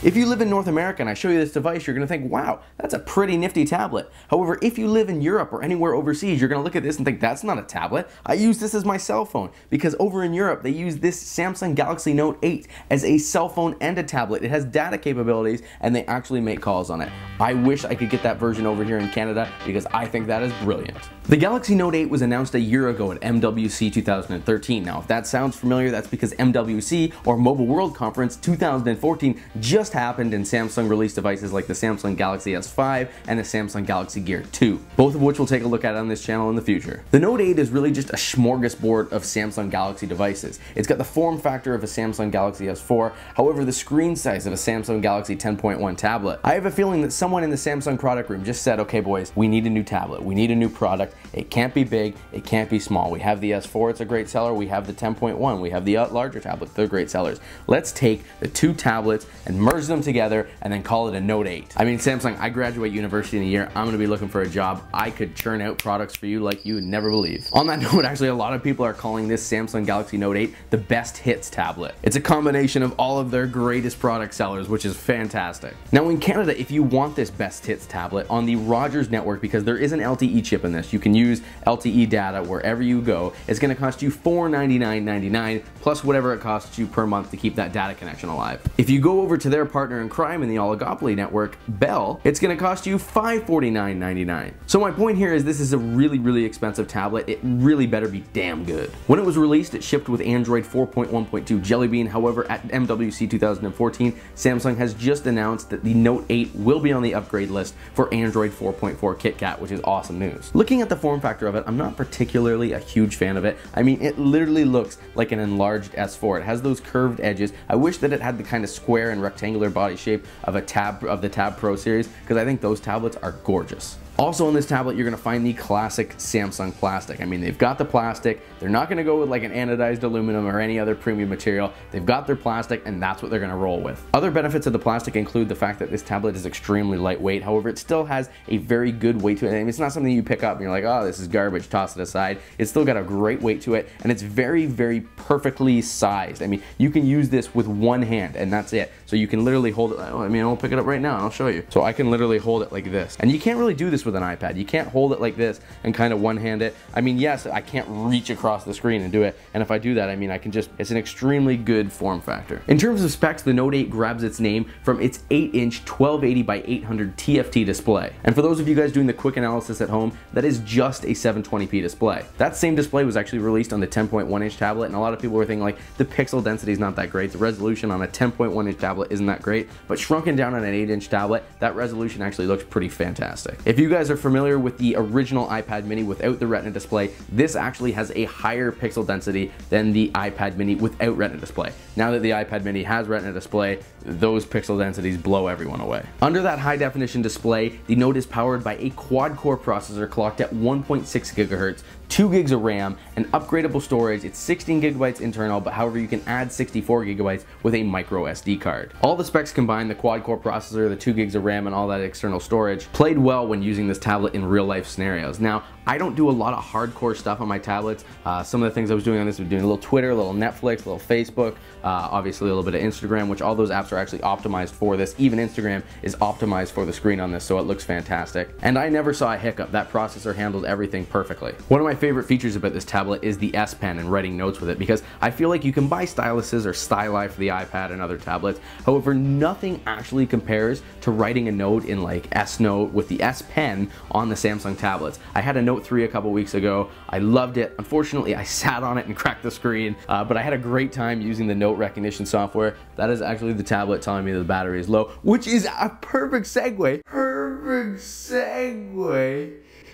If you live in North America and I show you this device, you're going to think, wow, that's a pretty nifty tablet. However, if you live in Europe or anywhere overseas, you're going to look at this and think, that's not a tablet. I use this as my cell phone, because over in Europe, they use this Samsung Galaxy Note 8 as a cell phone and a tablet. It has data capabilities and they actually make calls on it. I wish I could get that version over here in Canada because I think that is brilliant. The Galaxy Note 8 was announced a year ago at MWC 2013. Now, if that sounds familiar, that's because MWC, or Mobile World Conference 2014, just happened and Samsung released devices like the Samsung Galaxy S5 and the Samsung Galaxy Gear 2, both of which we'll take a look at on this channel in the future. The Note 8 is really just a smorgasbord of Samsung Galaxy devices. It's got the form factor of a Samsung Galaxy S4, however the screen size of a Samsung Galaxy 10.1 tablet. I have a feeling that someone in the Samsung product room just said, okay boys, we need a new tablet, we need a new product. It can't be big, it can't be small. We have the S4, it's a great seller. We have the 10.1, we have the larger tablets, they're great sellers. Let's take the two tablets and merge them together and then call it a Note 8. I mean, Samsung, I graduate university in a year. I'm gonna be looking for a job. I could churn out products for you like you would never believe. On that note, actually, a lot of people are calling this Samsung Galaxy Note 8 the best hits tablet. It's a combination of all of their greatest product sellers, which is fantastic. Now in Canada, if you want this best hits tablet on the Rogers network, because there is an LTE chip in this, you can use LTE data wherever you go. It's going to cost you $499.99 plus whatever it costs you per month to keep that data connection alive. If you go over to their partner in crime in the oligopoly network, Bell, it's going to cost you $549.99. So my point here is this is a really expensive tablet. It really better be damn good. When it was released, it shipped with Android 4.1.2 Jelly Bean. However, at MWC 2014, Samsung has just announced that the Note 8 will be on the upgrade list for Android 4.4 KitKat, which is awesome news. Looking at the form factor of it, I'm not particularly a huge fan of it. I mean, it literally looks like an enlarged S4. It has those curved edges. I wish that it had the kind of square and rectangular body shape of the Tab Pro series, because I think those tablets are gorgeous. Also on this tablet, you're gonna find the classic Samsung plastic. I mean, they've got the plastic. They're not gonna go with like an anodized aluminum or any other premium material. They've got their plastic and that's what they're gonna roll with. Other benefits of the plastic include the fact that this tablet is extremely lightweight. However, it still has a very good weight to it. I mean, it's not something you pick up and you're like, oh, this is garbage, toss it aside. It's still got a great weight to it and it's very perfectly sized. I mean, you can use this with one hand and that's it. So you can literally hold it. I mean, I'll pick it up right now and I'll show you. So I can literally hold it like this. And you can't really do this with an iPad. You can't hold it like this and kind of one-hand it. I mean, yes, I can't reach across the screen and do it. And if I do that, I mean, I can just, it's an extremely good form factor. In terms of specs, the Note 8 grabs its name from its 8-inch 1280 by 800 TFT display. And for those of you guys doing the quick analysis at home, that is just a 720p display. That same display was actually released on the 10.1-inch tablet, and a lot of people were thinking like, the pixel density is not that great. The resolution on a 10.1-inch tablet isn't that great, but shrunken down on an 8-inch tablet, that resolution actually looks pretty fantastic. If you guys are familiar with the original iPad mini without the Retina display, this actually has a higher pixel density than the iPad mini without Retina display. Now that the iPad mini has Retina display, those pixel densities blow everyone away. Under that high definition display, the Note is powered by a quad-core processor clocked at 1.6 gigahertz, 2 gigs of RAM, and upgradable storage. It's 16 gigabytes internal, but however you can add 64 gigabytes with a micro SD card. All the specs combined, the quad-core processor, the 2 gigs of RAM, and all that external storage, played well when using this tablet in real-life scenarios. Now, I don't do a lot of hardcore stuff on my tablets. Some of the things I was doing on this, I was doing a little Twitter, a little Netflix, a little Facebook, obviously a little bit of Instagram, which all those apps are actually optimized for this. Even Instagram is optimized for the screen on this, so it looks fantastic. And I never saw a hiccup. That processor handled everything perfectly. One of my favorite features about this tablet is the S Pen and writing notes with it, because I feel like you can buy styluses or styli for the iPad and other tablets. However, nothing actually compares to writing a note in like S Note with the S Pen on the Samsung tablets. I had a Note 3 a couple weeks ago. I loved it. Unfortunately, I sat on it and cracked the screen, but I had a great time using the note recognition software. That is actually the tablet telling me that the battery is low, which is a perfect segue.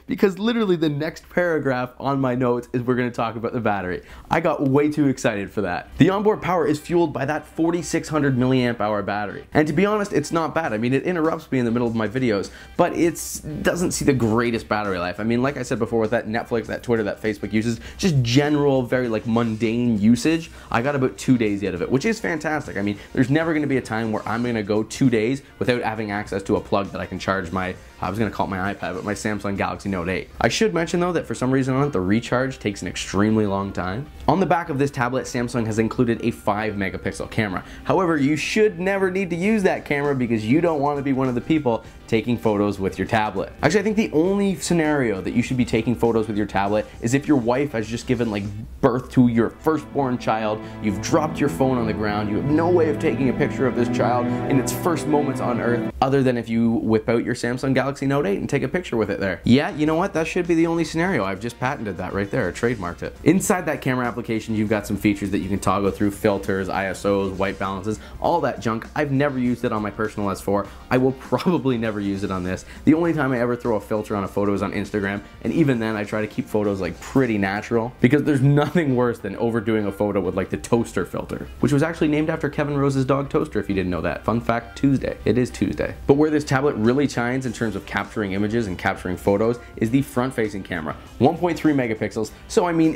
Because literally the next paragraph on my notes is we're going to talk about the battery. I got way too excited for that. The onboard power is fueled by that 4600 milliamp hour battery. And to be honest, it's not bad. I mean, it interrupts me in the middle of my videos, but it doesn't see the greatest battery life. I mean, like I said before, with that Netflix, that Twitter, that Facebook uses, just general, very like mundane usage, I got about 2 days out of it, which is fantastic. I mean, there's never going to be a time where I'm going to go 2 days without having access to a plug that I can charge my, I was going to call it my iPad, but my Samsung Galaxy Note 8. I should mention though that for some reason on it, the recharge takes an extremely long time. On the back of this tablet, Samsung has included a 5 megapixel camera. However, you should never need to use that camera because you don't want to be one of the people taking photos with your tablet. Actually, I think the only scenario that you should be taking photos with your tablet is if your wife has just given like birth to your firstborn child, you've dropped your phone on the ground, you have no way of taking a picture of this child in its first moments on earth, other than if you whip out your Samsung Galaxy Note 8 and take a picture with it there. Yeah, you know what? That should be the only scenario. I've just patented that right there, trademarked it. Inside that camera application, you've got some features that you can toggle through: filters, ISOs, white balances, all that junk. I've never used it on my personal S4. I will probably never use it on this. The only time I ever throw a filter on a photo is on Instagram, and even then I try to keep photos like pretty natural, because there's nothing worse than overdoing a photo with like the toaster filter, which was actually named after Kevin Rose's dog Toaster, if you didn't know that. Fun fact Tuesday. It is Tuesday. But where this tablet really shines in terms of capturing images and capturing photos is the front-facing camera. 1.3 megapixels, so I mean,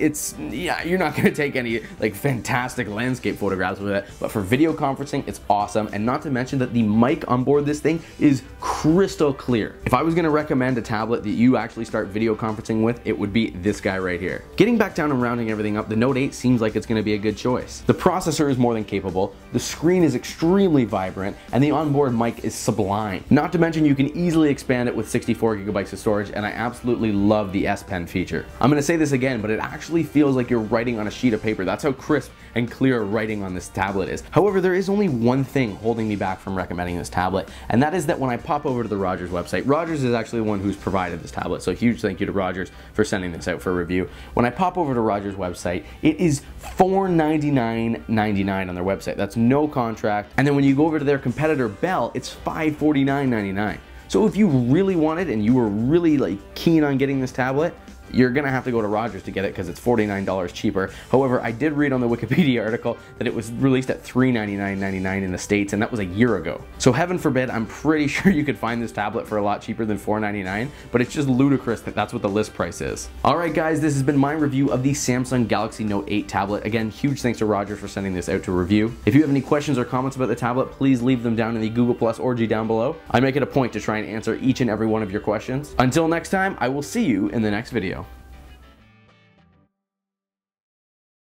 yeah, you're not gonna take any like fantastic landscape photographs with it, but for video conferencing, it's awesome. And not to mention that the mic on board this thing is crystal clear. If I was gonna recommend a tablet that you actually start video conferencing with, it would be this guy right here. Getting back down and rounding everything up, the Note 8 seems like it's gonna be a good choice. The processor is more than capable, the screen is extremely vibrant, and the onboard mic is sublime. Not to mention you can easily expand it with 64 gigabytes of storage, and I absolutely love the S Pen feature. I'm gonna say this again, but it actually feels like you're writing on a sheet of paper. That's how crisp and clear writing on this tablet is. However, there is only one thing holding me back from recommending this tablet, and that is that when I pop over to the Rogers website, Rogers is actually the one who's provided this tablet, so huge thank you to Rogers for sending this out for review. When I pop over to Rogers website, it is $499.99 on their website. That's no contract. And then when you go over to their competitor Bell, it's $549.99. So if you really wanted and you were really like keen on getting this tablet, you're gonna have to go to Rogers to get it because it's $49 cheaper. However, I did read on the Wikipedia article that it was released at $399.99 in the States, and that was a year ago. So heaven forbid, I'm pretty sure you could find this tablet for a lot cheaper than $499, but it's just ludicrous that that's what the list price is. All right, guys, this has been my review of the Samsung Galaxy Note 8 tablet. Again, huge thanks to Rogers for sending this out to review. If you have any questions or comments about the tablet, please leave them down in the Google Plus orgy down below. I make it a point to try and answer each and every one of your questions. Until next time, I will see you in the next video.